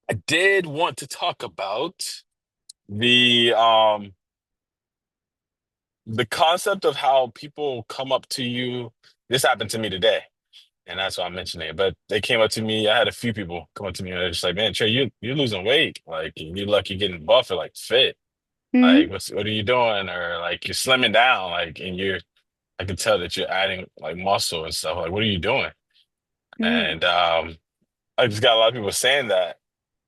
I did want to talk about the the concept of how people come up to you. This happened to me today, and that's why I'm mentioning it. But they came up to me. I had a few people come up to me and they're just like, "Man, Trey, you're losing weight. Like you look, you're getting buff or like fit. Like Hmm. what are you doing? Or like you're slimming down. Like and you're I can tell that you're adding like muscle and stuff. Like what are you doing?" Hmm. And I just got a lot of people saying that,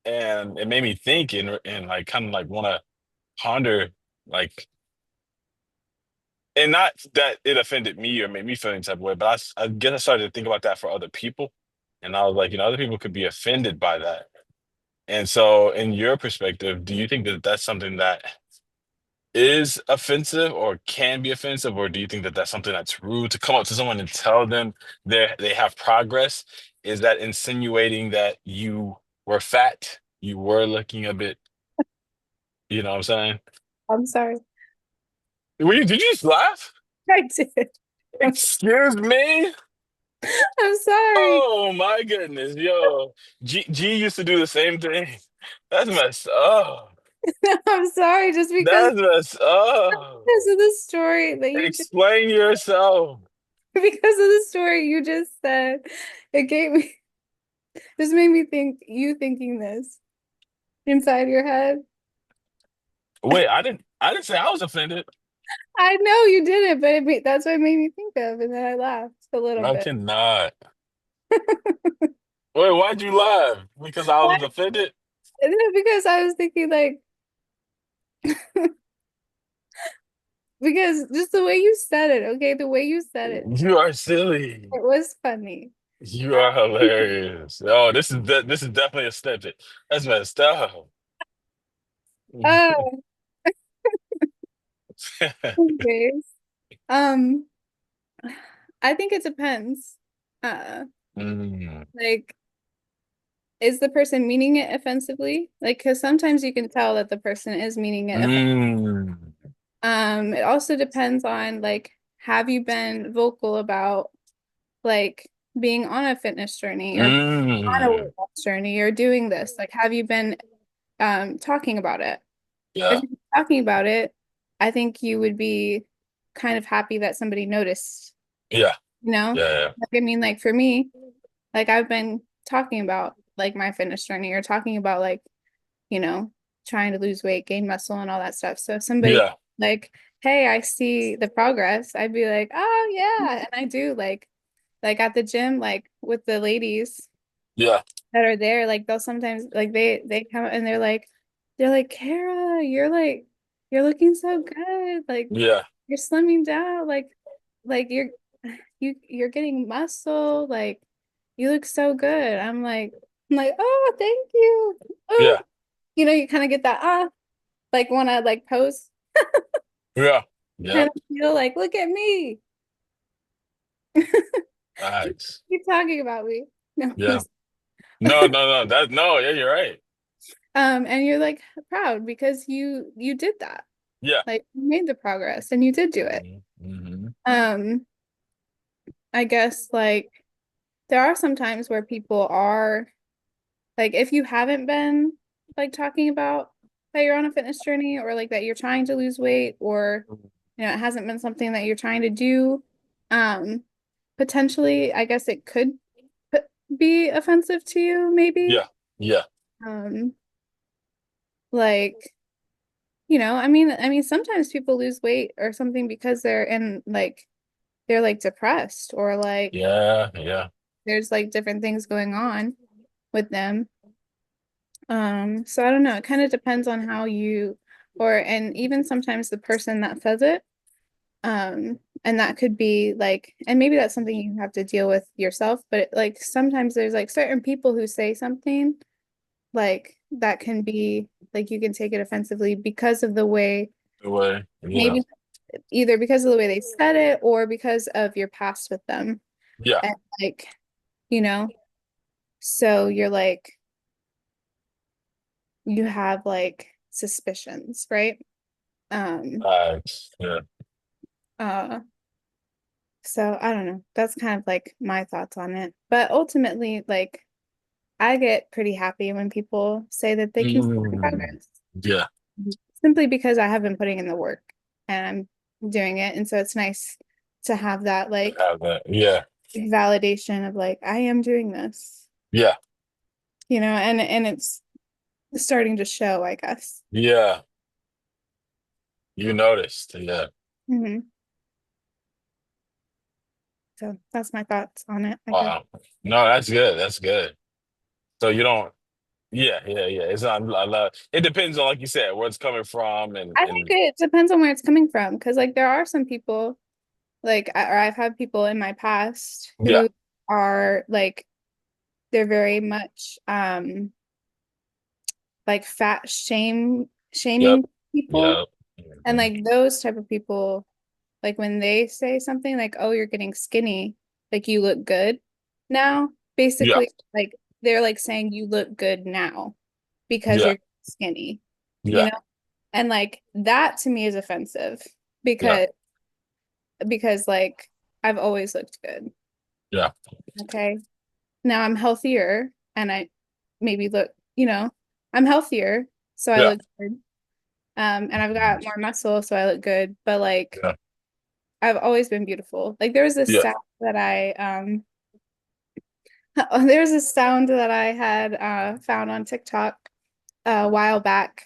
and it made me think and like kind of like want to ponder like. And not that it offended me or made me feel any type of way, but I guess I started to think about that for other people. And I was like, other people could be offended by that. And so, in your perspective, do you think that that's something that is offensive or can be offensive, or do you think that that's something that's rude to come up to someone and tell them they have progress? Is that insinuating that you were fat, you were looking a bit, you know what I'm saying? I'm sorry. Did you just laugh? I did. Excuse me? I'm sorry. Oh my goodness, yo. G used to do the same thing. That's messed up. I'm sorry just That's messed up. because of the story that you just Explain yourself. because of the story you just said. It gave me This made me think you thinking this inside your head. Wait, I didn't say I was offended. I know you did it, but that's what it made me think of, and then I laughed a little I bit. cannot. Wait, why'd you laugh? Because I was offended? Because I was thinking like because just the way you said it, okay, the way you said You are silly. it was funny. You are hilarious. Oh, this is definitely a snippet. That's messed up. Oh, anyways. Um, I think it depends. Uh, Mm. like, is the person meaning it offensively? Like, because sometimes you can tell that the person is meaning it. Mm. It also depends on like, have you been vocal about like being on a fitness journey or on a Mm. weight loss journey or doing this? Like, have you been talking about it? If Yeah. you're talking about it, I think you would be kind of happy that somebody noticed, Yeah. you know? Yeah. Like, I mean, like for me, like I've been talking about like my fitness journey or talking about like, you know, trying to lose weight, gain muscle and all that stuff. So if somebody Yeah. like, hey, I see the progress, I'd be like, oh yeah. And I do like at the gym, like with the ladies Yeah. that are there, like they'll sometimes like they come and they're like, Kara, you're looking so good. Like Yeah. you're slimming down, like you're getting muscle, like you look so good. I'm like, oh, thank you. Oh, Yeah. you kind of get that like wanna like pose, Yeah. kind Yep. of feel like, look at me. Nice. Keep talking about me. No, Yeah. No. No. Yeah, you're right. and you're like proud because you did that. Yeah. Like you made the progress and you did do it. Mm-hmm. Um, I guess like there are some times where people are like if you haven't been like talking about that you're on a fitness journey or like that you're trying to lose weight or it hasn't been something that you're trying to do, um, potentially I guess it could p- be offensive to you maybe. Yeah. Yeah. Um, like I mean sometimes people lose weight or something because they're like depressed or like Yeah. Yeah. there's like different things going on with them. So I don't know, it kind of depends on how you or and even sometimes the person that says it. And that could be like, and maybe that's something you have to deal with yourself, but like sometimes there's like certain people who say something like that can be like you can take it offensively because of the way The way. Yeah. maybe either because of the way they said it or because of your past with them. Yeah. And like, you know, so you're like, you have like suspicions, right? Um, Nice. Yeah. uh, so I don't know. That's kind of like my thoughts on it. But ultimately, like, I get pretty happy when people say that they can see Mm, progress yeah, simply because I have been putting in the work and I'm doing it. And so it's nice to have that like have that. Yeah, validation of like, I am doing this, yeah, and it's starting to show, I guess. yeah. You noticed. Yeah. Hmm. So that's my thoughts on it, I guess. Wow. No, that's good. That's good. So you don't. Yeah, yeah, yeah. It's not. I love. It depends on, like you said, where it's coming from, I think and it depends on where it's coming from because like there are some people like or I've had people in my past yeah. who are like they're very much like fat Yep. shaming people, Yep. and Mhm. like those type of people, like when they say something like, oh, you're getting skinny, like you look good now, Yeah. basically like they're like saying you look good now because Yeah. you're skinny, you Yeah. know and like that to me is offensive Yeah. because like I've always looked good. Yeah. Okay. Now I'm healthier and I maybe look, I'm healthier, so I Yeah. look good. And I've got more muscle, so I look good. But like Yeah. I've always been beautiful. Like there was this Yeah. sound that there's a sound that I had found on TikTok a while back,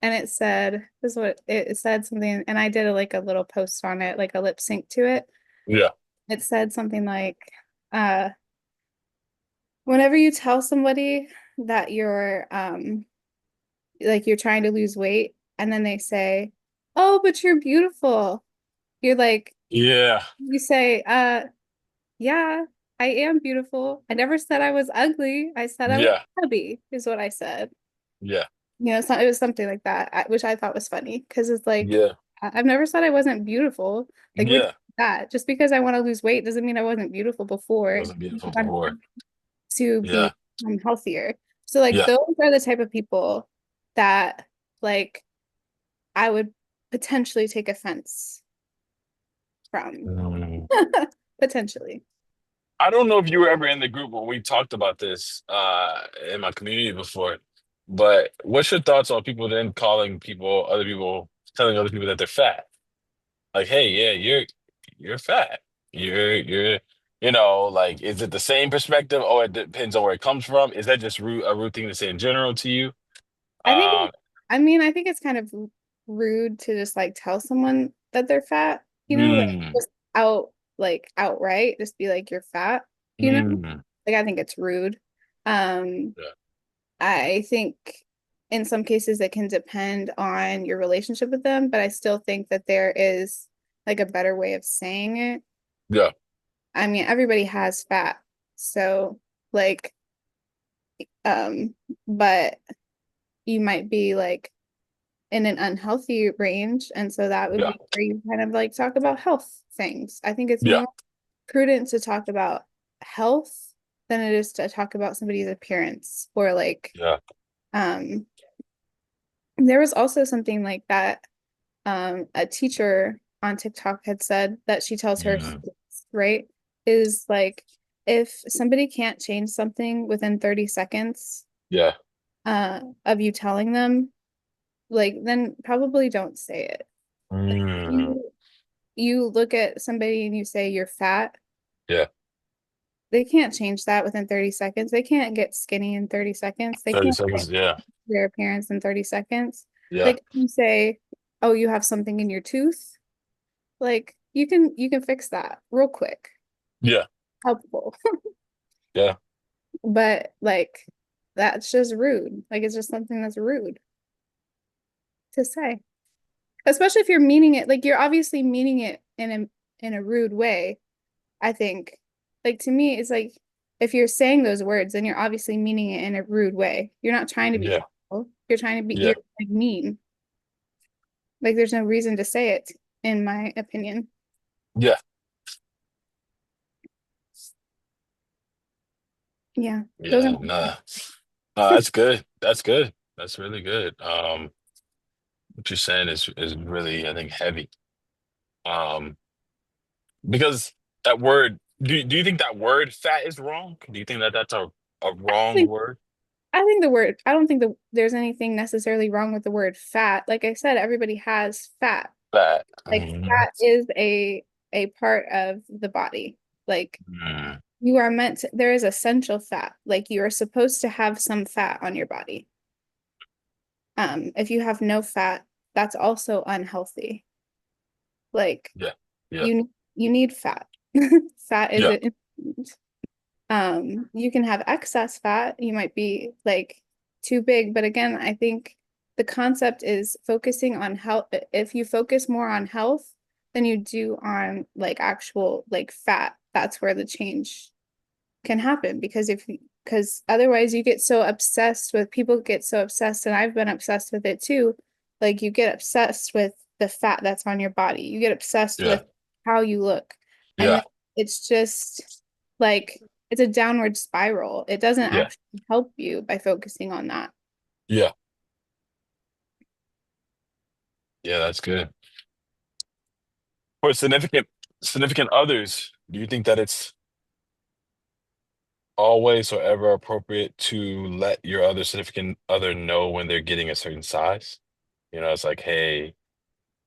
and it said this is what it said something, and I did like a little post on it, like a lip sync to it. Yeah. It said something like, uh, whenever you tell somebody that you're like you're trying to lose weight, and then they say, "Oh, but you're beautiful." You're like, Yeah. you say, yeah, I am beautiful. I never said I was ugly. I said I was Yeah. chubby, is what I said. Yeah. It was something like that, which I thought was funny because it's like, Yeah. I've never said I wasn't beautiful. Like, we're Yeah. that. Just because I want to lose weight doesn't mean I wasn't beautiful before. It Wasn't beautiful means before. to Yeah. be healthier. So, like, Yeah. those are the type of people that, like, I would potentially take offense from. Mm. Potentially. I don't know if you were ever in the group when we talked about this in my community before, but what's your thoughts on people then calling people, other people, telling other people that they're fat? Like, hey, yeah, you're fat. You're like, is it the same perspective? Oh, it depends on where it comes from. Is that just a rude thing to say in general to you? I think Um, I think it's kind of rude to just like tell someone that they're fat, like mm, just outright, just be like you're fat, mm, Like I think it's rude. Um, yeah, I think in some cases it can depend on your relationship with them, but I still think that there is like a better way of saying it. yeah, I mean, everybody has fat, so like, um, but you might be like in an unhealthy range. And so that would yeah, be where you kind of like talk about health things. I think it's yeah, more prudent to talk about health than it is to talk about somebody's appearance or like yeah. um there was also something like that a teacher on TikTok had said that she tells her Mm, students, right? Is like if somebody can't change something within 30 seconds yeah. of you telling them, like then probably don't say it. Mm, You look at somebody and you say you're fat, yeah. they can't change that within 30 seconds. They can't get skinny in 30 seconds. They 30 can't get seconds. Yeah, their appearance in 30 seconds. yeah, Like you say, oh, you have something in your tooth, like you can fix that real quick. yeah, Helpful. yeah, But like that's just rude. Like it's just something that's rude to say. Especially if you're meaning it, like you're obviously meaning it in a rude way. I think, like to me, it's like if you're saying those words, then you're obviously meaning it in a rude way. You're not trying to be yeah, helpful. You're trying to be, yeah, you're like mean. Like there's no reason to say it, in my opinion. yeah, Yeah, those are yeah. my Nah, thoughts. nah, that's good. That's good. That's really good. What you're saying is really, I think, heavy. Um, because that word, do you think that word fat is wrong? Do you think that that's a a I wrong think word? I don't think there's anything necessarily wrong with the word fat. Like I said, everybody has fat. Fat. Like fat is a part of the body. Like Mm. you are meant to, there is essential fat. Like you are supposed to have some fat on your body. If you have no fat, that's also unhealthy. Like Yeah. Yeah. you need fat. Fat is Yeah. it. You can have excess fat. You might be like too big, but again, I think the concept is focusing on health. If you focus more on health than you do on like actual like fat, that's where the change can happen because otherwise you get so obsessed with people get so obsessed and I've been obsessed with it too. Like you get obsessed with the fat that's on your body. You get obsessed Yeah. with how you look. And then Yeah. it's just like it's a downward spiral. It doesn't Yeah. actually help you by focusing on that. Yeah. Yeah, that's good. For significant others, do you think that it's always or ever appropriate to let your other significant other know when they're getting a certain size? It's like, hey,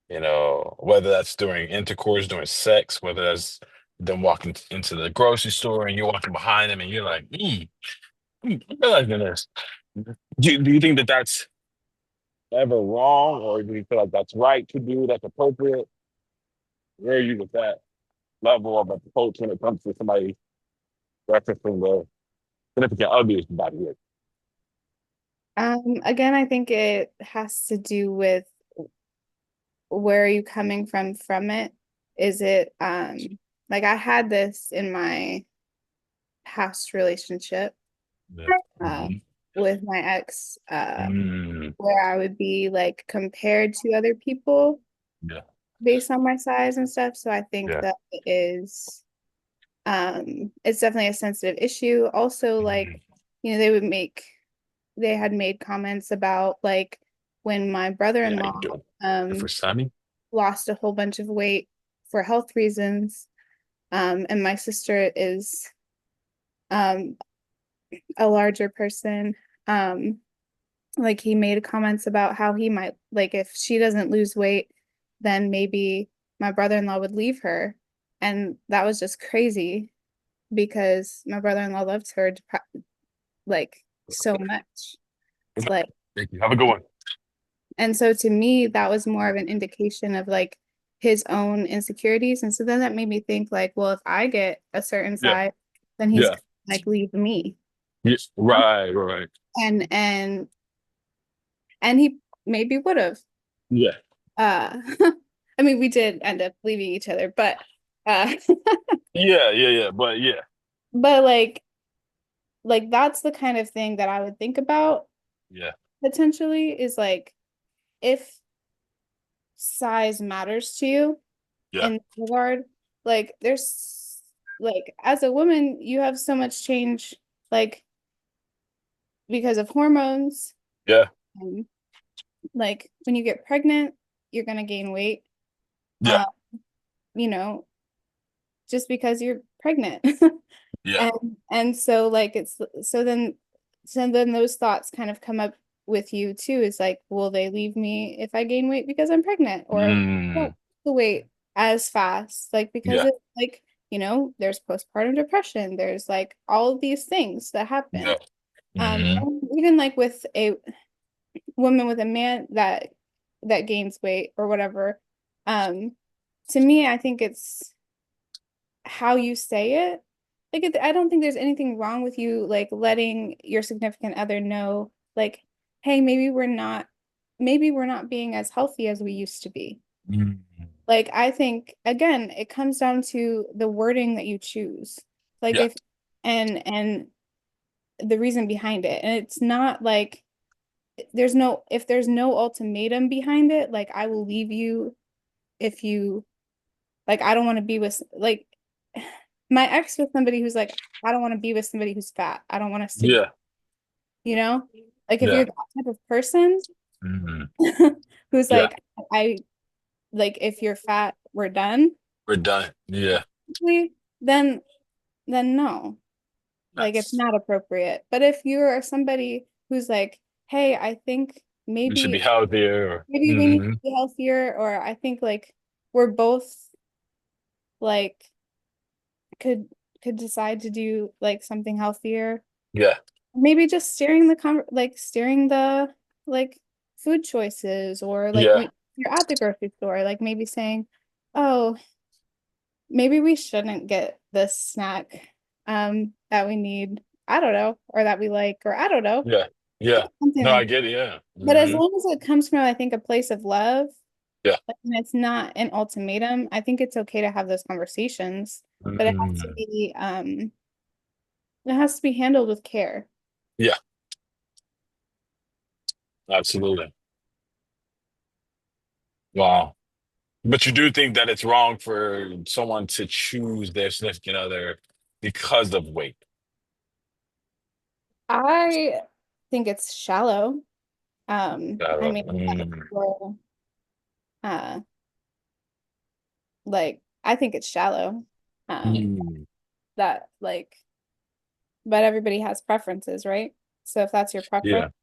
whether that's during intercourse, during sex, whether that's them walking into the grocery store and you're walking behind them and you're like, I'm realizing this. Do you think that that's ever wrong, or do you feel like that's right to do, that's appropriate? Where are you with that level of approach when it comes to somebody referencing the significant other's body here? Again, I think it has to do with where are you coming from it? Is it like I had this in my past relationship Yeah. uh Mhm. with my ex Mm, where I would be like compared to other people yeah. based on my size and stuff. So I think Yeah. that it is it's definitely a sensitive issue. Also, like, Mhm. they had made comments about like when my Hey, how brother-in-law you doing? Here for um Sammy? lost a whole bunch of weight for health reasons. And my sister is um a larger person. Um, like he made comments about how he might like if she doesn't lose weight, then maybe my brother-in-law would leave her. And that was just crazy because my brother-in-law loved her like so much. Like, Thank you. Have a good one. and so to me, that was more of an indication of like his own insecurities. And so then that made me think like, well, if I get a certain Yeah. size, then he's Yeah. gonna, like leave me. Yes. Right. Right. And and he maybe would have. Yeah. Uh I mean, we did end up leaving each other, uh Yeah. Yeah. Yeah. But yeah. but like that's the kind of thing that I would think about Yeah. potentially is like if size matters to you Yeah. in that regard, like there's like as a woman, you have so much change like because of hormones. Yeah. And like when you get pregnant, you're gonna gain weight. Yeah. Uh, you know, just because you're pregnant. Yeah. And so like it's so then those thoughts kind of come up with you too. It's like, will they leave me if I gain weight because I'm pregnant? Or Mm, won't the weight as fast? Like because yeah. it like, there's postpartum depression, there's like all of these things that Yeah. happen. Hmm. And even like with a woman with a man that gains weight or whatever, um, to me, I think it's how you say it. Like, I don't think there's anything wrong with you, like, letting your significant other know, like, hey, maybe we're not being as healthy as we used to be. Mm, Like, I think, again, it comes down to the wording that you choose. Like, yeah. if, and the reason behind it. And it's not like, if there's no ultimatum behind it, like, I will leave you if you like I don't want to be with like my ex was somebody who's like, I don't want to be with somebody who's fat. I don't want us to be, Yeah. you know? Like if Yeah. you're that type of person Hmm. who's Yeah. like, I like if you're fat, we're done, We're done. Yeah. then then no. Like it's That's not appropriate. But if you're somebody who's like, hey, I think you should be maybe healthier. maybe we need to be healthier, or I think like we're both like could could decide to do like something healthier. Yeah, Maybe just steering the like food choices, or like yeah, you're at the grocery store, like maybe saying, oh, maybe we shouldn't get this snack that we need, I don't know, or that we like, or I don't know, yeah, yeah. something No, I like get it. Yeah. that. But as long as it comes from, I think, a place of love, Yeah. and it's not an ultimatum, I think it's okay to have those conversations, but Mm, it has to be handled with care. yeah, absolutely. Wow. But you do think that it's wrong for someone to choose their significant other because of weight? I think it's shallow. I mean, Mm, well, uh, like I think it's shallow. Um, mm, that like, but everybody has preferences, right? So if that's your preference,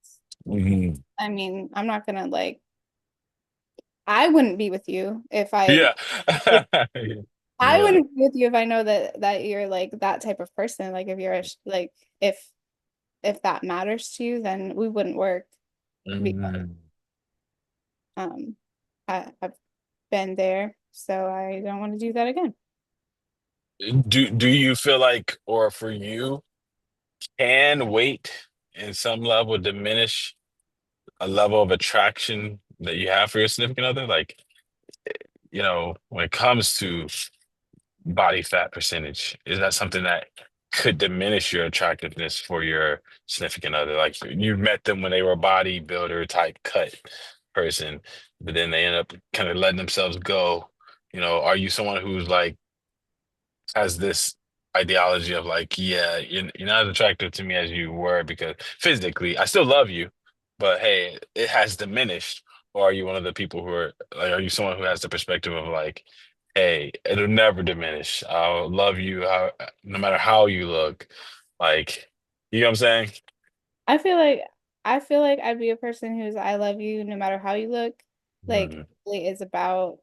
yeah. Mhm. I mean, I'm not gonna like, I wouldn't be with you Yeah. if I Yeah. wouldn't be with you if I know that you're like that type of person. Like if you're like if that matters to you, then we wouldn't work because Mm. um I've been there, so I don't want to do that again. Do you feel like, or for you, can weight in some level diminish a level of attraction that you have for your significant other? Like, when it comes to body fat percentage, is that something that could diminish your attractiveness for your significant other? Like you met them when they were a bodybuilder type cut person, but then they end up kind of letting themselves go. Are you someone who's like has this ideology of like, yeah, you're not as attractive to me as you were because physically I still love you, but hey, it has diminished. Or are you one of the people who are like, are you someone who has the perspective of like, hey, it'll never diminish. I'll love you no matter how you look. Like, you know what I'm saying? I feel like I feel like I'd be a person who's I love you no matter how you look. Like Mm. really is about,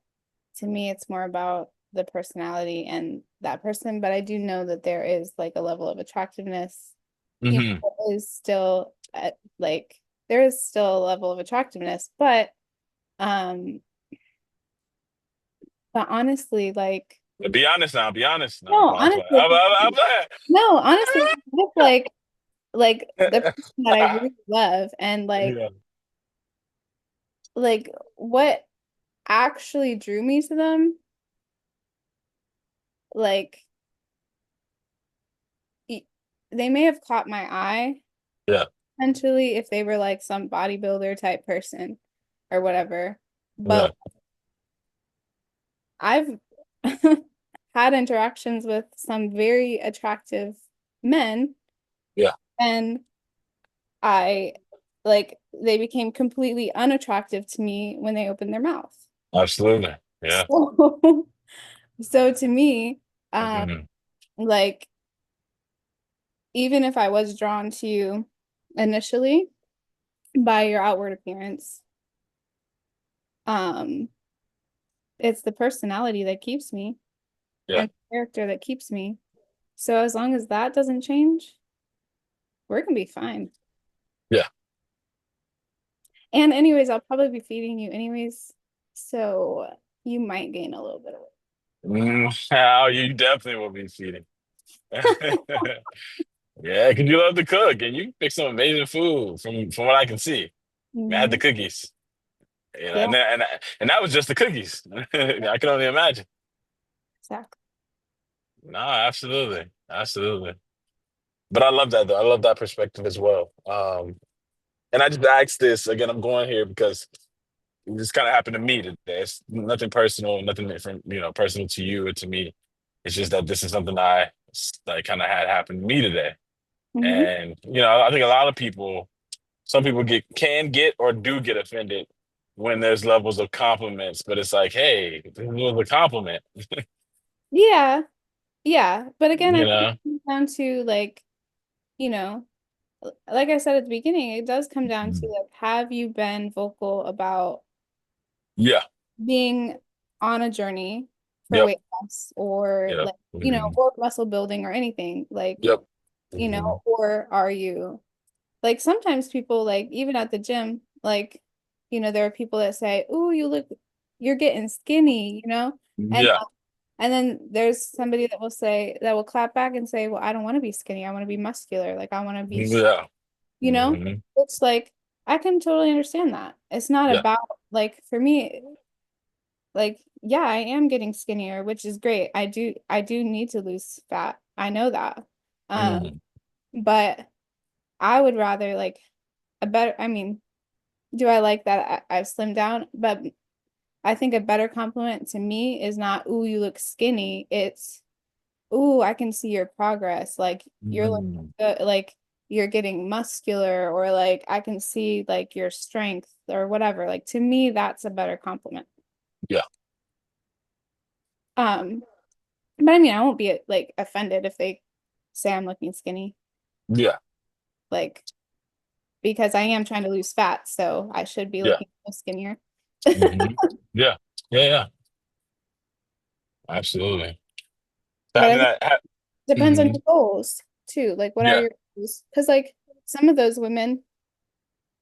to me it's more about the personality and that person, but I do know that there is like a level of attractiveness. Hmm. There is still like there is still a level of attractiveness, um but honestly like Be honest now. Be honest. No, I'm no, playing. I'm playing. honestly I'm playing. no, honestly it's like the person that I really love, and Yeah. like what actually drew me to them, like e- they may have caught my eye Yeah. potentially if they were like some bodybuilder type person or whatever. Yeah. But I've had interactions with some very attractive men, Yeah. and I like they became completely unattractive to me when they opened their mouth. Absolutely. Yeah. So, so to me, um, Hmm. like even if I was drawn to you initially by your outward appearance, um, it's the personality that keeps me Yeah. and the character that keeps me. So as long as that doesn't change, we're gonna be fine. Yeah. And anyways, I'll probably be feeding you anyways, so you might gain a little bit of How you definitely will be feeding. Yeah, because you love to cook and you pick some amazing food from what I can see. I had the weight. cookies, Yeah, and that was just the cookies. I can only imagine. exactly. No, absolutely, absolutely. But I love that though. I love that perspective as well. And I just asked this again. I'm going here because this kind of happened to me today. It's nothing personal, nothing from personal to you or to me. It's just that this is something I kind of had happen to me today. Hmm. And I think a lot of people, some people can get or do get offended when there's levels of compliments, but it's like, hey, this was a compliment, Yeah, yeah. But again, I you think know? it comes down to like you know, like I said at the beginning, it does come down to like, have you been vocal about Yeah. being on a journey for Yep. weight loss or Yep. like, you know, or muscle building or anything like, Yep. you Hmm. know, or are you like sometimes people like even at the gym, like, you know, there are people that say, "Ooh, you're getting skinny," you know? And Yeah. then there's somebody that will say that will clap back and say, "Well, I don't want to be skinny. I want to be muscular. Like I want to be, Yeah. you know?" Hmm. It's like I can totally understand that. It's not Yeah. about like for me, like yeah, I am getting skinnier, which is great. I do need to lose fat. I know that. Hmm. But I would rather like a better, I mean, do I like that I've slimmed down? But I think a better compliment to me is not, ooh, you look skinny. It's, ooh, I can see your progress. Like you're looking Hmm. good, like you're getting muscular, or like I can see like your strength or whatever. Like to me, that's a better compliment. Yeah. Um, but I mean, I won't be like offended if they say I'm looking skinny, Yeah. like because I am trying to lose fat, so I should be Yeah. looking skinnier. Hmm. Yeah. Yeah. Yeah. Absolutely. But I Having think that. it depends on Hmm. your goals too. Like, what are Yeah. your goals? Because like some of those women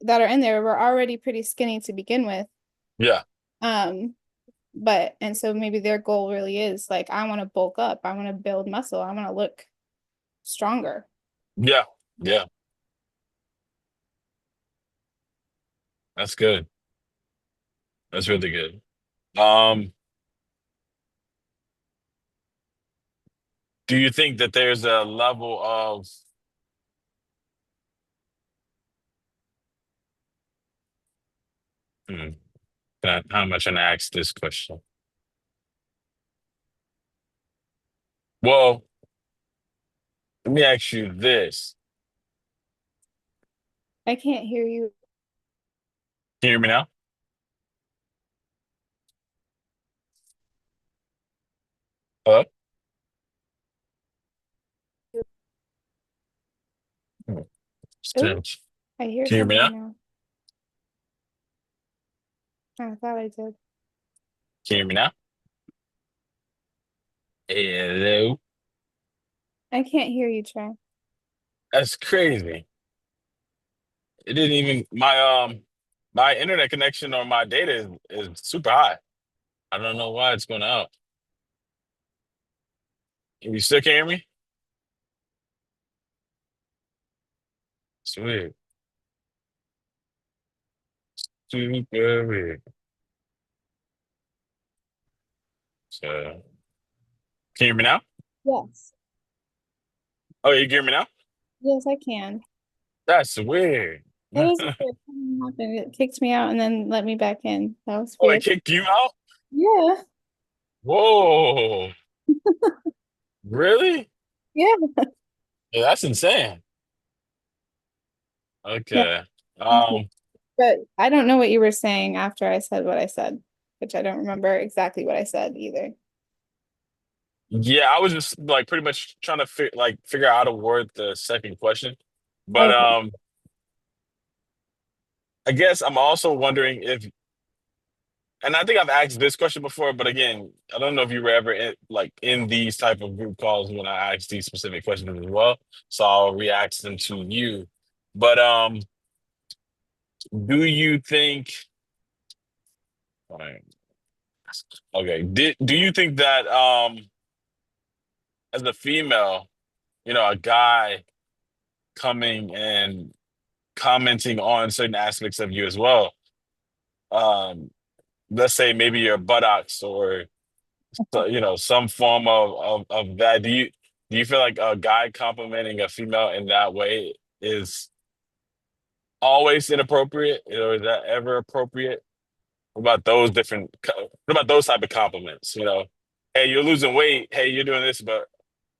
that are in there were already pretty skinny to begin with. Yeah. Um, but and so maybe their goal really is like, I want to bulk up, I want to build muscle, I want to look stronger. Yeah. Yeah. That's good. That's really good. Um, do you think that there's a level of hmm, how am I trying to ask this question? Well, let me ask you this. I can't hear you. Can you hear me now? Hello? Hmm, Oh, strange. I hear Can you hear me something now? now. I thought I did. Can you hear me now? Hello? I can't hear you, Trey. That's crazy. It didn't even my internet connection or my data is super high. I don't know why it's going out. You still can't hear me? Sweet. Super weird. So, can you hear me now? Yes. Oh, you can hear me now? Yes, I can. That's weird. That Oh, is weird. Something happened. It kicked me out and then let me back in. That was it weird. kicked you out? Yeah. Whoa. Really? Yeah. Yeah, that's insane. Yeah. Okay. Thank you. Um, But I don't know what you were saying after I said what I said, which I don't remember exactly what I said either. yeah, I was just like pretty much trying to figure out how to word the second question. But Okay. I guess I'm also wondering if, and I think I've asked this question before, but again, I don't know if you were ever in these type of group calls when I ask these specific questions as well. So I'll re-ask them to you. But do you think? Fine. Okay. Do you think that as a female, a guy coming and commenting on certain aspects of you as well, um, let's say maybe your buttocks or so, some form of that. Do you feel like a guy complimenting a female in that way is always inappropriate, or is that ever appropriate? What about what about those type of compliments? Hey, you're losing weight. Hey, you're doing this, but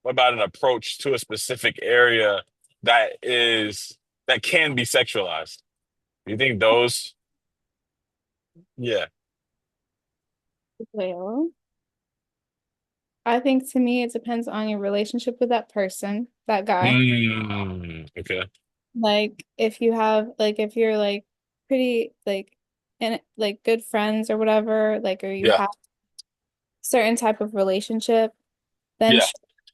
what about an approach to a specific area that can be sexualized? Do you think those? Yeah. Well, I think to me it depends on your relationship with that person, that guy. Okay. Like if you have like if you're like pretty like and like good friends or whatever, like or you Yeah. have certain type of relationship, then Yeah. sure,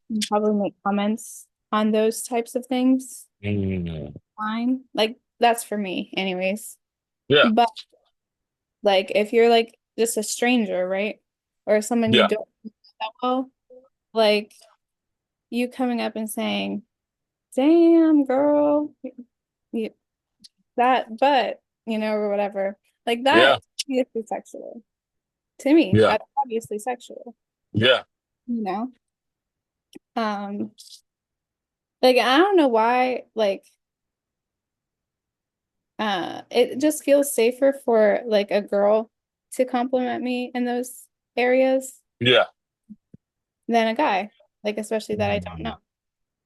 you can probably make comments on those types of things. Mm, Fine. Like that's for me anyways. yeah. But like if you're like just a stranger, right? Or someone you Yeah. don't know that well, like you coming up and saying, "Damn, girl, you, that butt," or whatever. Like Yeah. that is sexual. To me, Yeah. that's obviously sexual, Yeah. you know? Um, like I don't know why, like it just feels safer for like a girl to compliment me in those areas Yeah. than a guy, like especially that I don't know Mm,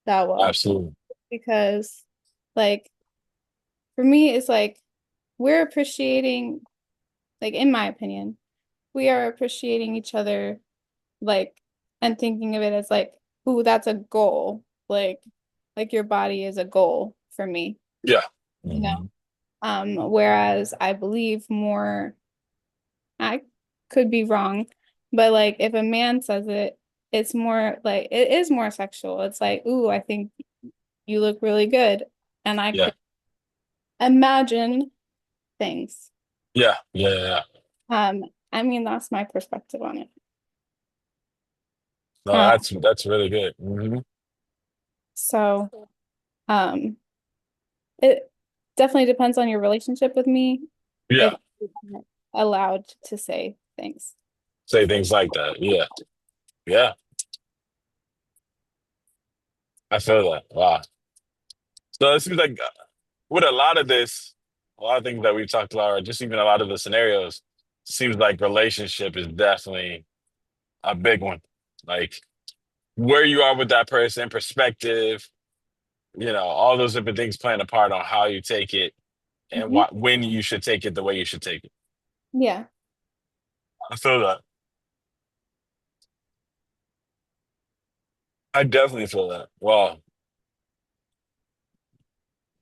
that well. absolutely. Because like for me, it's like we're appreciating, like in my opinion, we are appreciating each other, like and thinking of it as like, ooh, that's a goal. Like your body is a goal for me, Yeah. you know? Mhm. Whereas I believe more, I could be wrong, but like if a man says it, it's more like it is more sexual. It's like, ooh, I think you look really good. And I Yeah. could imagine things. Yeah. Yeah. Yeah. Um, I mean, that's my perspective on it. No, Uh, that's really good. so um it definitely depends on your relationship with me Yeah. if you're allowed to say things. Say things like that. Yeah. Yeah. I feel that. Wow. So it seems like with a lot of this, a lot of things that we've talked about, or just even a lot of the scenarios, seems like relationship is definitely a big one. Like where you are with that person, perspective, all those different things playing a part on how you take it and Mhm. when you should take it the way you should take it. Yeah. I feel that. I definitely feel that. Well,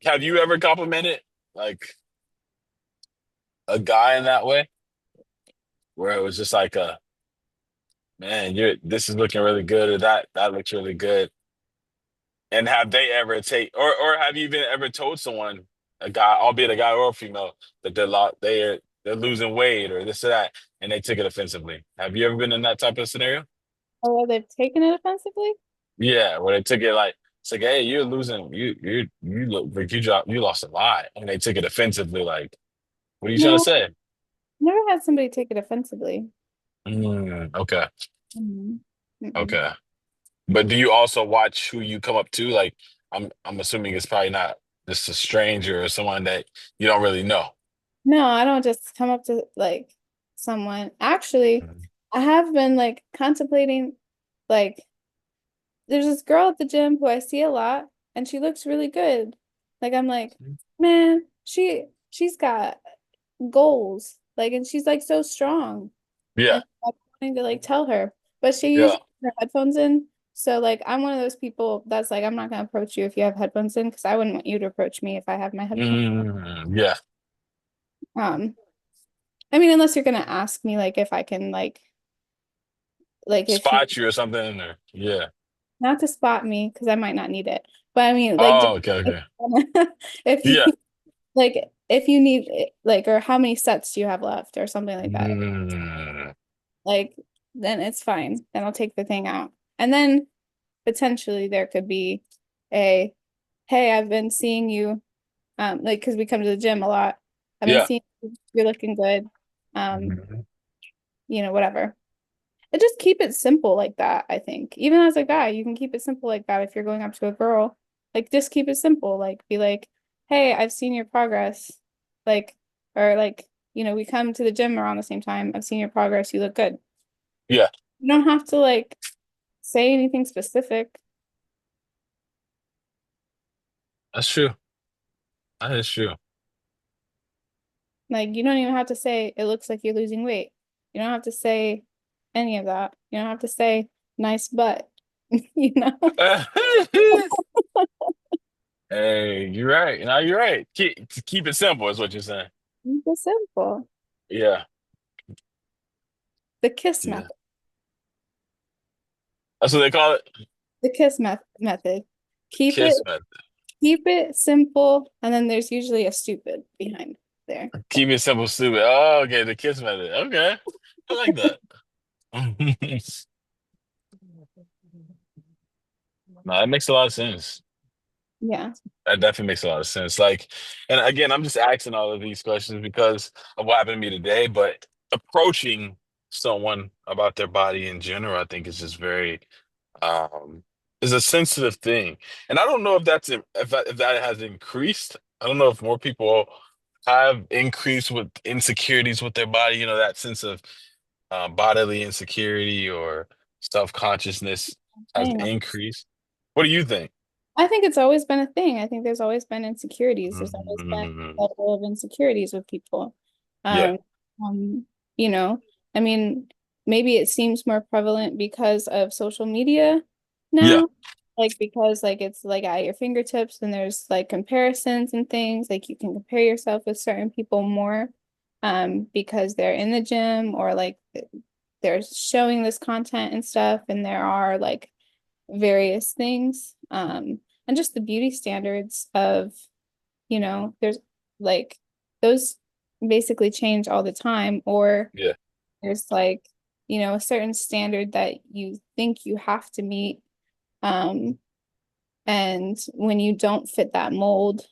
have you ever complimented like a guy in that way where it was just like a man, you're this is looking really good or that looks really good. And have they ever or have you even ever told someone, a guy, albeit a guy or a female, that they're losing weight or this or that, and they took it offensively? Have you ever been in that type of scenario? Or they've taken it offensively? Yeah, where they took it like it's like, hey, you're losing, you look like you lost a lot, and they took it offensively. Like, what are you trying to No, say? never had somebody take it offensively. Okay, Mhm. Mm-mm. okay. But do you also watch who you come up to? Like, I'm assuming it's probably not just a stranger or someone that you don't really know. No, I don't just come up to like someone. Actually, Mhm. I have been like contemplating, like, there's this girl at the gym who I see a lot and she looks really good. Like I'm like, man, she's got goals. Like and she's like so strong. Yeah, And I'm wanting to like tell her. But she yeah, usually has her headphones in. So like I'm one of those people that's like I'm not gonna approach you if you have headphones in because I wouldn't want you to approach me if I have my headphones. yeah. Um, I mean unless you're gonna ask me like if I can like if you Spot you or something, or yeah. not to spot me because I might not need it. But I mean like just Oh, okay, okay. if you Yeah. like if you need it, like or how many sets do you have left or something like that. Mm, Like then it's fine. Then I'll take the thing out. And then potentially there could be a hey, I've been seeing you like because we come to the gym a lot. I've been yeah. seeing you, you're looking good. Um, Mhm. whatever. And just keep it simple like that, I think. Even as a guy, you can keep it simple like that if you're going up to a girl. Like just keep it simple. Like be like, "Hey, I've seen your progress." Like or like, we come to the gym around the same time. I've seen your progress. You look good. Yeah, You don't have to like say anything specific. that's true. That is true. Like you don't even have to say it looks like you're losing weight. You don't have to say any of that. You don't have to say nice butt, you know? Hey, you're right. No, you're right. Keep it simple is what you're saying. It's simple. Yeah. The kiss Yeah. method. That's what they call it. The kiss method. Keep it Kiss method. keep it simple, and then there's usually a stupid behind there. Keep it simple, stupid. Oh, okay. The kiss method. Okay. I like that. No, that makes a lot of sense. Yeah. That definitely makes a lot of sense. Like, and again, I'm just asking all of these questions because of what happened to me today, but approaching someone about their body in general, I think is just very um is a sensitive thing. And I don't know if if that has increased. I don't know if more people have increased with insecurities with their body, that sense of bodily insecurity or self-consciousness has Thing. increased. What do you think? I think it's always been a thing. I think there's always been insecurities. There's always been a Mm, level of insecurities with people. yeah. Um, um, you know, I mean, maybe it seems more prevalent because of social media Yeah. now, like because like it's like at your fingertips and there's like comparisons and things. Like you can compare yourself with certain people more, because they're in the gym or like they're showing this content and stuff, and there are like various things. And just the beauty standards of, there's like those basically change all the time, or Yeah. there's like, a certain standard that you think you have to meet. Um, and when you don't fit that mold,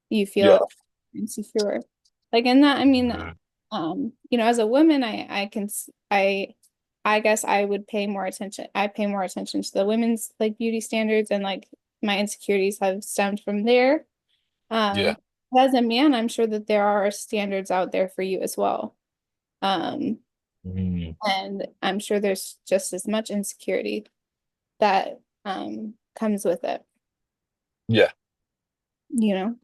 you Yeah. feel insecure. Like in that, I mean, Mhm. as a woman, I guess I would pay more attention. I pay more attention to the women's like beauty standards, and like my insecurities have stemmed from there. Yeah. Um, as a man, I'm sure that there are standards out there for you as well. Um, Mm, and I'm sure there's just as much insecurity that comes with it, yeah. you know.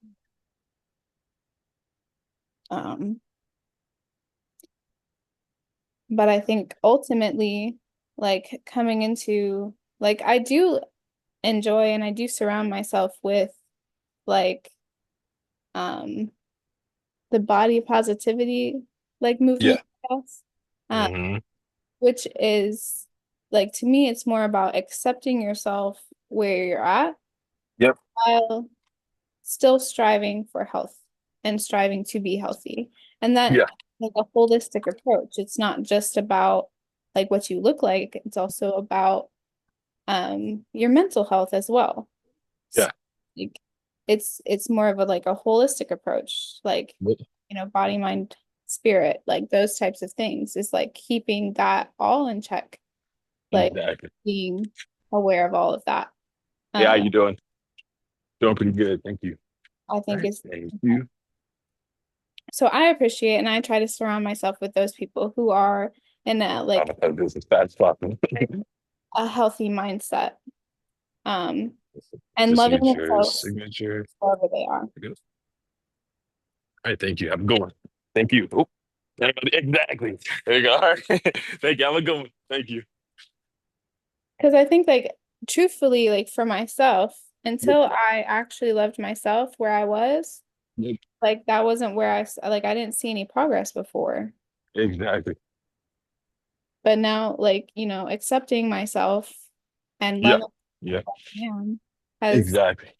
Um, but I think ultimately, like coming into like I do enjoy and I do surround myself with like um the body positivity like movement, Yeah. I guess. Um, Hmm. which is like to me it's more about accepting yourself where you're at Yep. while still striving for health and striving to be healthy. And that Yeah. like a holistic approach. It's not just about like what you look like, it's also about your mental health as well. So, Yeah. like it's more of a like a holistic approach, like body, mind, spirit, like those types of things is like keeping that all in check, like Exactly. being aware of all of that. Yeah, how Um, you doing? Doing pretty good. Thank you. I All think right. is Thank you. so I appreciate and I try to surround myself with those people who are in a I'm like gonna have this is fast flopping. a healthy mindset, um, and Just loving get your themselves signature. wherever they are. All right, thank you. Have a good one. Thank you. Oh, exactly. There you go. All right. Thank you. Have a good one. Thank you. Because I think like truthfully, like for myself, Yep. until I actually loved myself where I was, Yep. like that wasn't where like I didn't see any progress before. Exactly. But now, like, accepting myself and Yeah. loving Yeah. who I am has Exactly.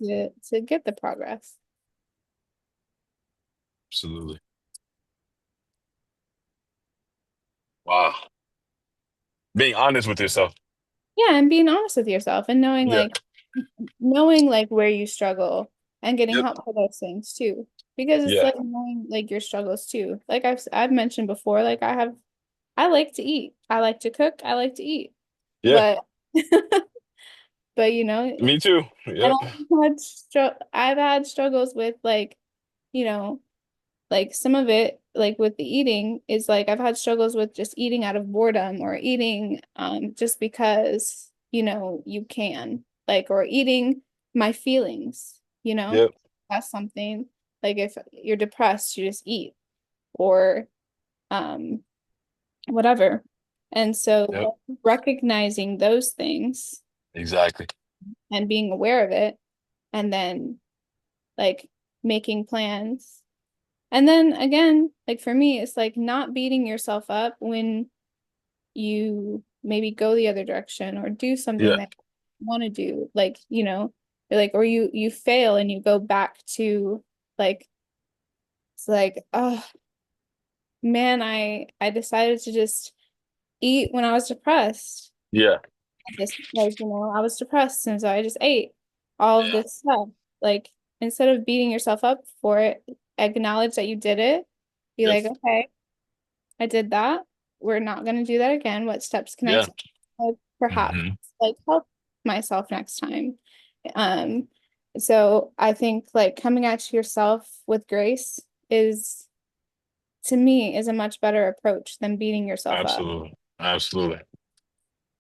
to get the progress. Absolutely. Wow. Being honest with yourself. Yeah, and being honest with yourself and Yeah. knowing like where you struggle and getting Yep. help for those things too. Because it's Yeah. like knowing like your struggles too. Like I've mentioned before, like I like to eat. I like to cook. I like to eat. Yeah. But but Me too. and Yep. I've had struggles with like, you know, like some of it like with the eating is like I've had struggles with just eating out of boredom or eating just because you can like or eating my feelings, Yep. that's something like if you're depressed you just eat or um whatever. And so Yep. recognizing those things Exactly. and being aware of it, and then like making plans. And then again, like for me, it's like not beating yourself up when you maybe go the other direction or do something Yeah. that you want to do. Like, you're like, or you fail and you go back to like, it's like, oh man, I decided to just eat when I was depressed. Yeah. Just like, I was depressed and so I just ate all of Yeah. this stuff. Like, instead of beating yourself up for it, acknowledge that you did it. Be Yep. like, okay, I did that. We're not going to do that again. What steps can I Yeah. take? Perhaps Hmm. like help myself next time. Um, so I think like coming at yourself with grace is, to me, is a much better approach than beating yourself up. Absolutely. Absolutely.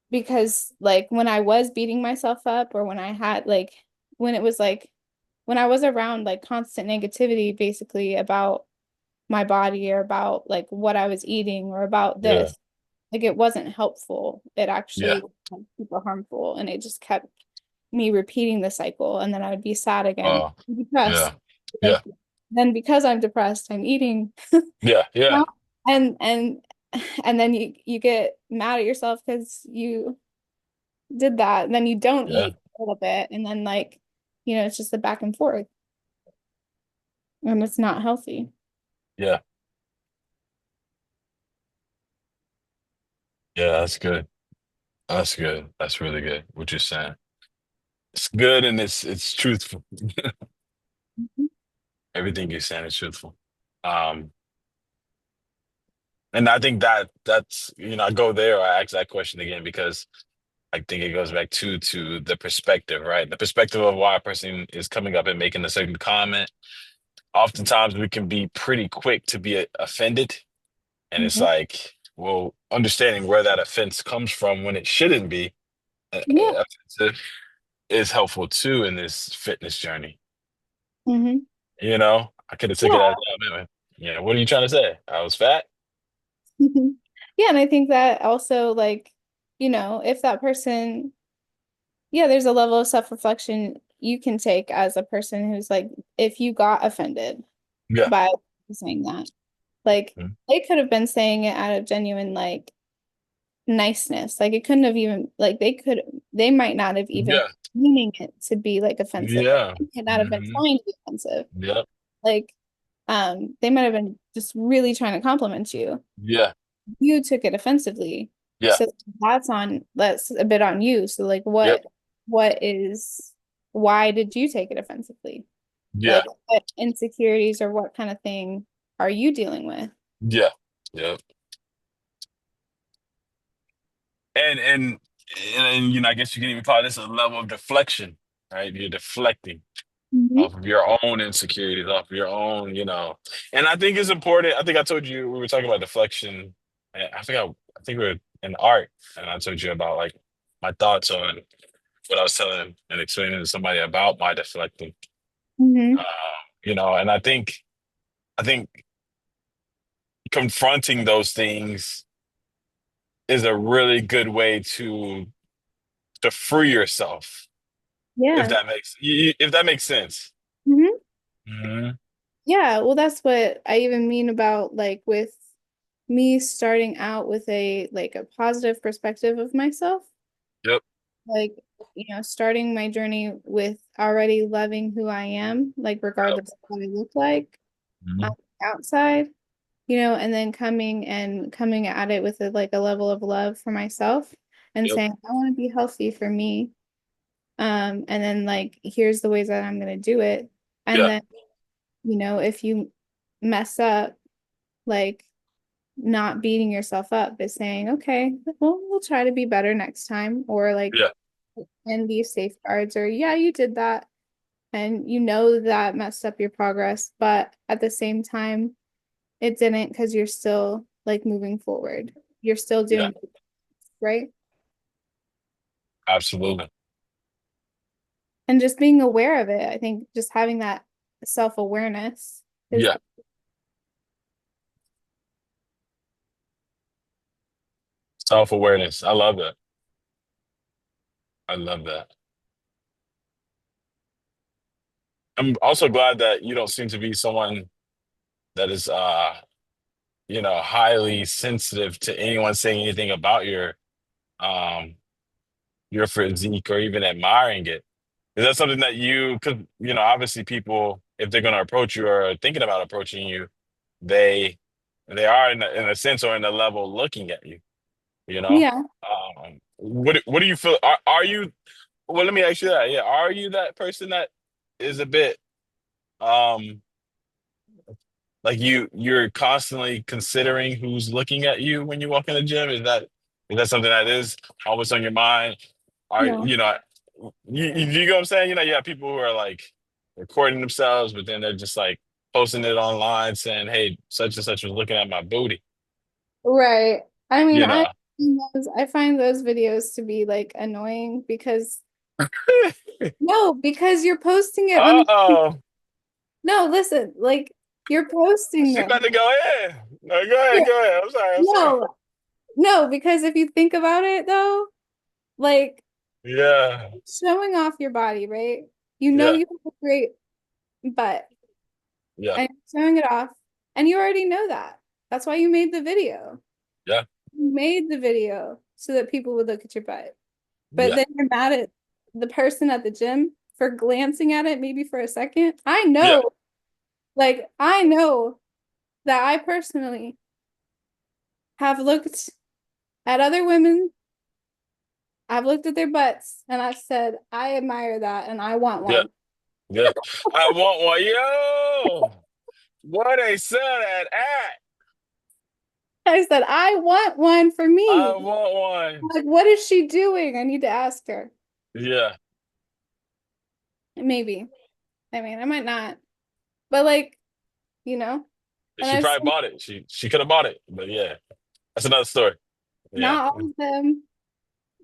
Because like when I was beating myself up, or when I had like when it was like when I was around like constant negativity basically about my body or about like what I was eating or about Yeah. this, like it wasn't helpful. It Yeah. actually was like, super harmful, and it just kept me repeating the cycle, and then I would be sad again, Oh, depressed. yeah. Like Yeah. then because I'm depressed, I'm eating. Yeah. Yeah. Well, and and then you get mad at yourself because you did that, and then you don't Yeah. eat a little bit, and then like, it's just a back and forth, and it's not healthy. Yeah. Yeah. That's good. That's good. That's really good. What you're saying. It's good and it's truthful. Mhm. Everything you're saying is truthful. Um, and I think that's I go there or I ask that question again because I think it goes back to the perspective, right? The perspective of why a person is coming up and making a certain comment. Oftentimes we can be pretty quick to be offended. And it's Mhm. like, well, understanding where that offense comes from when it shouldn't be Yeah. offensive is helpful too in this fitness journey. Hmm. I could have took it as, Yeah. oh, man, what are you trying to say? I was fat? Yeah, and I think that also like, if that person, yeah, there's a level of self-reflection you can take as a person who's like, if you got offended Yeah. by saying that, like Mhm. they could have been saying it out of genuine like niceness. Like it couldn't have even like they might not have even Yeah. meaning it to be like offensive. Like Yeah. they might not have been Hmm. trying to be offensive. Yep. Like they might have been just really trying to compliment you. Yeah. You took it offensively. Yeah. So that's a bit on you. So like Yep. what is why did you take it offensively? Yeah. Like what insecurities or what kind of thing are you dealing with? Yeah. Yep. And and and I guess you can even call this a level of deflection, right? You're deflecting Hmm. off of your own insecurities, off of your own. And I think it's important. I think I told you we were talking about deflection. And I think we were in art, and I told you about like my thoughts on what I was telling and explaining to somebody about my deflecting. Hmm. Uh, and I think confronting those things is a really good way to free yourself, if Yeah. that makes sense. Hmm. Hmm. Yeah, well, that's what I even mean about like with me starting out with a like a positive perspective of myself. Yep. Like, starting my journey with already loving who I am, like Yep. regardless of what I look like on Hmm. the outside, and then coming at it with like a level of love for myself and Yep. saying, I want to be healthy for me. And then like here's the ways that I'm gonna do it. And Yeah. then, if you mess up, like not beating yourself up, but saying, okay, well, we'll try to be better next time, or like Yeah. and these safeguards, or yeah, you did that and that messed up your progress, but at the same time, it didn't, because you're still like moving forward. You're still Yeah. doing it, right? Absolutely. And just being aware of it. I think just having that self-awareness is Yeah. Self-awareness. I love that. I love that. I'm also glad that you don't seem to be someone that is highly sensitive to anyone saying anything about um your physique or even admiring it. Is that something that because obviously people, if they're gonna approach you or are thinking about approaching you, they they are in a sense or in a level looking at you, you know? Yeah. What do you feel? Are you well, let me ask you that. Yeah, are you that person that is a bit um like you're constantly considering who's looking at you when you walk in the gym? Is that something that is always on your mind? Are No. you know what I'm saying? You have people who are like recording themselves, but then they're just like posting it online saying, "Hey, such and such was looking at my booty." Right. I mean, You know. I find those videos to be like annoying because no, because you're posting it on Uh-oh. no, listen, like you're posting She about them. to go in. No, go ahead, Yeah. go ahead. I'm sorry, I'm sorry. No, no, because if you think about it though, like Yeah, showing off your body, right? You know yeah, you have a great butt yeah, and showing it off, and you already know that. That's why you made the video. yeah, You made the video so that people would look at your butt. But yeah, then you're mad at the person at the gym for glancing at it maybe for a second. yeah, I know that I personally have looked at other women, I've looked at their butts, and I've said, I admire that and I want yeah, one. yeah. I want one. Yo, where they sell that at? I said, I want one for I me. want one. Like, what is she doing? I need to ask her. Yeah. Maybe. I mean, I might not, but like, you know, and She I've probably seen bought it. She could have bought it, but yeah, that's another story. Yeah, not all of them.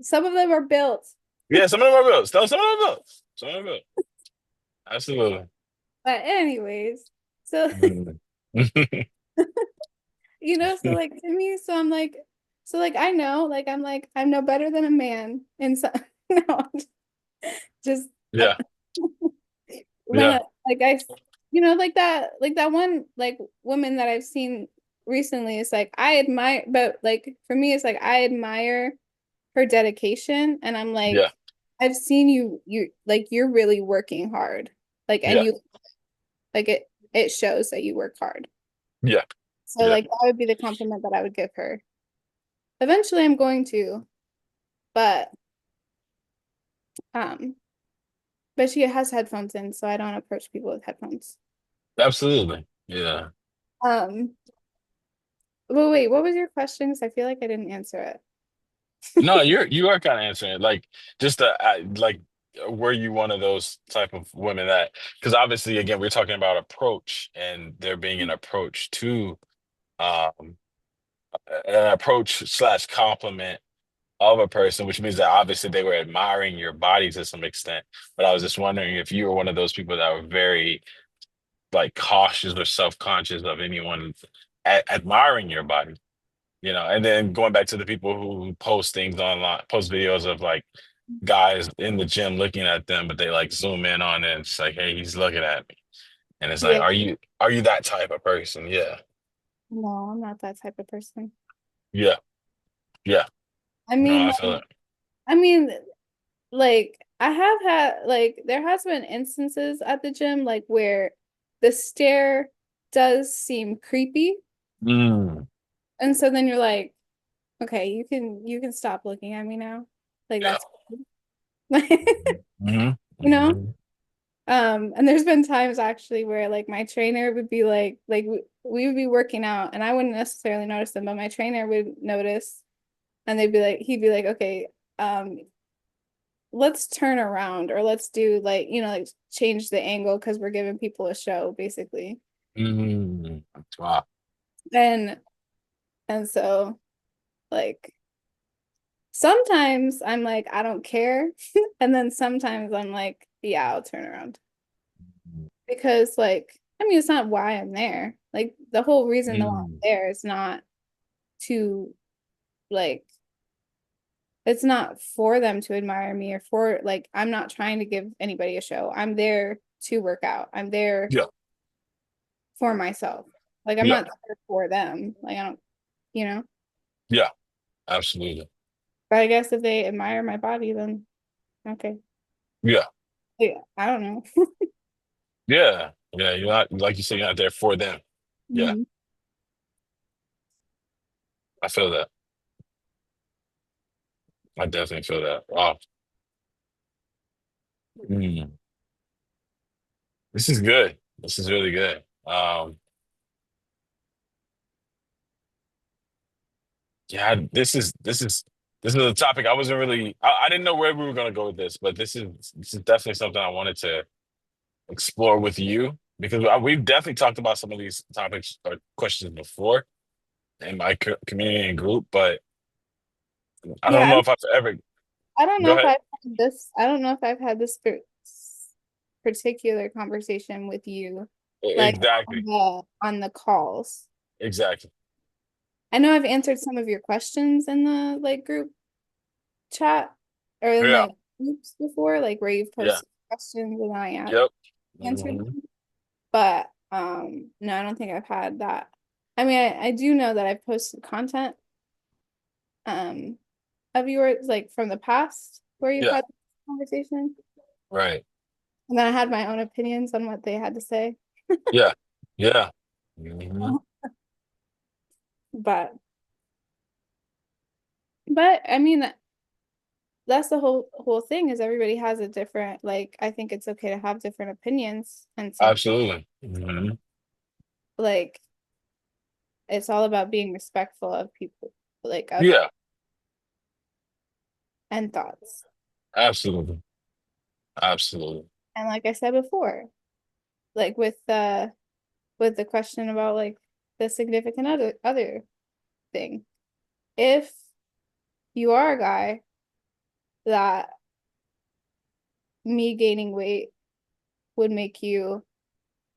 Some of them are built, yeah. Some of them are bills. Some of them are bills. Some of them are bills. Absolutely. but anyways, so Mm. so like to me, so like I know, like I'm no better than a man in some no, just uh, Yeah, when yeah, like like that one like woman that I've seen recently is like I admire, but like for me it's like I admire her dedication, and I'm yeah, like I've seen you like you're really working hard, like and yeah, you like it shows that you work hard. yeah, So yeah. like that would be the compliment that I would give her. Eventually I'm going to, but um she has headphones in, so I don't approach people with headphones. Absolutely. Yeah. Um well wait, what was your question? Because I feel like I didn't answer it. No, you are kind of answering it. Like just like were you one of those type of women that because obviously again we're talking about approach and there being an approach to um an approach slash compliment of a person, which means that obviously they were admiring your body to some extent. But I was just wondering if you were one of those people that were very like cautious or self-conscious of anyone admiring your body, and then going back to the people who post things online, post videos of like guys in the gym looking at them, but they like zoom in on it and it's like, hey, he's looking at me. And it's like, Yeah. are you that type of person? Yeah. No, I'm not that type of person. Yeah. Yeah. I No, mean, I feel it. I mean, like I have had like there has been instances at the gym like where the stare does seem creepy. Mm, And so then you're like, okay, you can stop looking at me now. Like yeah. that's you Hmm. know? Hmm. And there's been times actually where like my trainer would be like we would be working out and I wouldn't necessarily notice them, but my trainer would notice and he'd be like, okay, um, let's turn around or let's do like, like change the angle because we're giving people a show, basically. Mm. Wow. And so like sometimes I'm like, I don't care. And then sometimes I'm like, yeah, I'll turn around. Because like, I mean, it's not why I'm there. Like the whole reason the why I'm Mm. there is not to like it's not for them to admire me or for like I'm not trying to give anybody a show. I'm there to work out. I'm there Yeah. for myself. Like I'm Yeah. not there for them. Like I don't, you know. Yeah. Absolutely. But I guess if they admire my body, then okay. Yeah. Yeah, I don't know. Yeah. Yeah. You're not, like you said, you're not there for them. Yeah. Mhm. I feel that. I definitely feel that. Wow. Mm. This is good. This is really good. Yeah, this is a topic I wasn't really I didn't know where we were gonna go with this, but this is definitely something I wanted to explore with you because we've definitely talked about some of these topics or questions before in my community and group, but I don't Yeah, know if I've ever I don't go know if ahead. I've had this. I don't know if I've had this particular conversation with you, like Exactly. on the calls. Exactly. I know I've answered some of your questions in the like group chat or in Yeah. the groups before, like where you've Yeah. posted questions and Yep. answered Hmm. them. But no, I don't think I've had that. I mean, I do know that I've posted content um of yours like from the past where you've Yeah. had this conversation. Right. And then I had my own opinions on what they had to say. Yeah. Yeah. Hmm. But but I mean that's the whole thing is everybody has a different like I think it's okay to have different opinions and some Absolutely. Hmm. like it's all about being respectful of people like of Yeah. and thoughts. Absolutely. Absolutely. And like I said before, like with the question about like the significant other thing. If you are a guy that me gaining weight would make you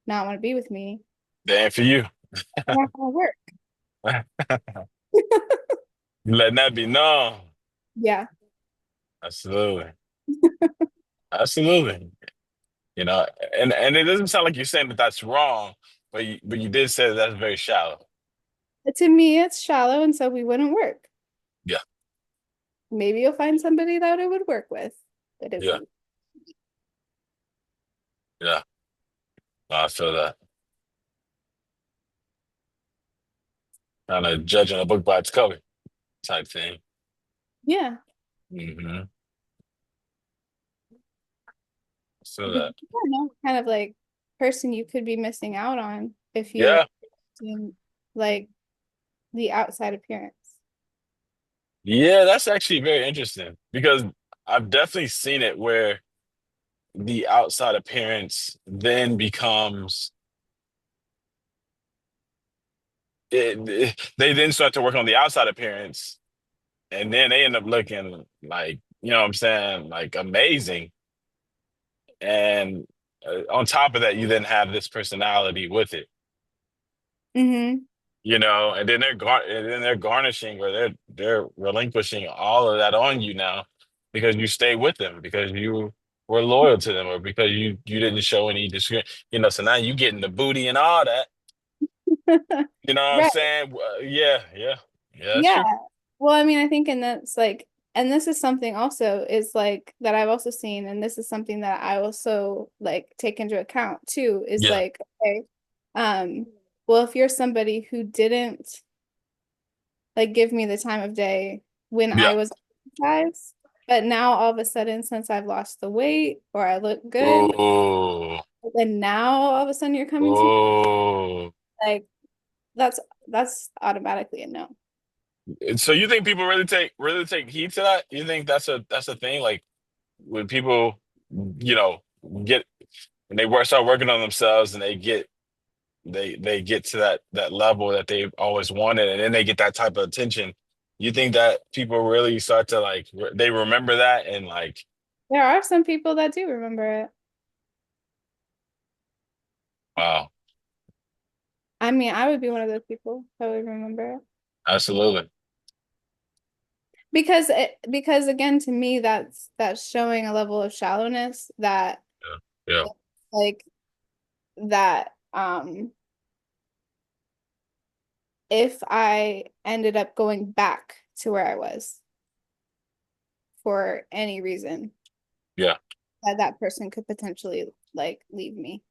not want to be with me, Damn for you. it's not gonna work. Letting that be known. Yeah. Absolutely. Absolutely. You know, and it doesn't sound like you're saying that that's wrong, but you did say that that's very shallow. To me, it's shallow, and so we wouldn't work. Yeah. Maybe you'll find somebody that it would work with, but it Yeah. won't. Yeah. I feel that. Kind of judging a book by its cover type thing. Yeah. Hmm. I feel Because that. you don't know what kind of like person you could be missing out on if you're Yeah. in like the outside appearance. Yeah, that's actually very interesting because I've definitely seen it where the outside appearance then becomes they then start to work on the outside appearance and then they end up looking like, you know what I'm saying, like amazing. And on top of that, you then have this personality with it, Mm-hmm. and then they're garnishing or they're relinquishing all of that on you now because you stay with them because you were loyal to them or because you didn't show any discretion, so now you getting the booty and all that. You know what I'm Right. saying? Yeah, yeah, yeah, that's Yeah. true. Well, I mean, I think, and that's like, and this is something also is like that I've also seen, and this is something that I also like take into account too, is Yeah, like, okay, um, well, if you're somebody who didn't like give me the time of day when yeah. I was exercise, but now all of a sudden, since I've lost the weight or I look good, Oh, then now all of a sudden you're coming to me, oh. like that's that's automatically a no. So you think people really take heed to that? You think that's a thing? Like when people, you know, get when they start working on themselves and they get to that level that they've always wanted, and then they get that type of attention. You think that people really start to like they remember that and like, There are some people that do remember it. wow, I mean, I would be one of those people that would remember it. absolutely. because again, to me, that's showing a level of shallowness that Yeah. Yeah. like that if I ended up going back to where I was for any reason, Yeah. that that person could potentially like leave me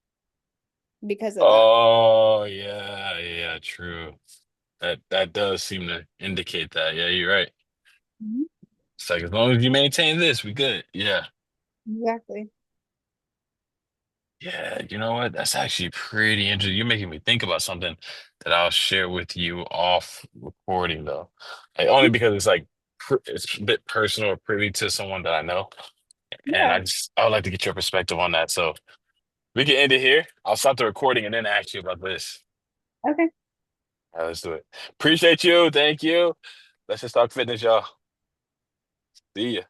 because of that. Oh, yeah, yeah, true. That does seem to indicate that. Yeah, you're right. Mhm. It's like as long as you maintain this, we good. Yeah. Exactly. Yeah, you know what? That's actually pretty interesting. You're making me think about something that I'll share with you off recording though. Like, only because it's like it's a bit personal or privy to someone that I know. And Yeah. I would like to get your perspective on that. So we can end it here. I'll stop the recording and then ask you about this. Okay. All right, let's do it. Appreciate you. Thank you. Let's just talk fitness, y'all. See ya.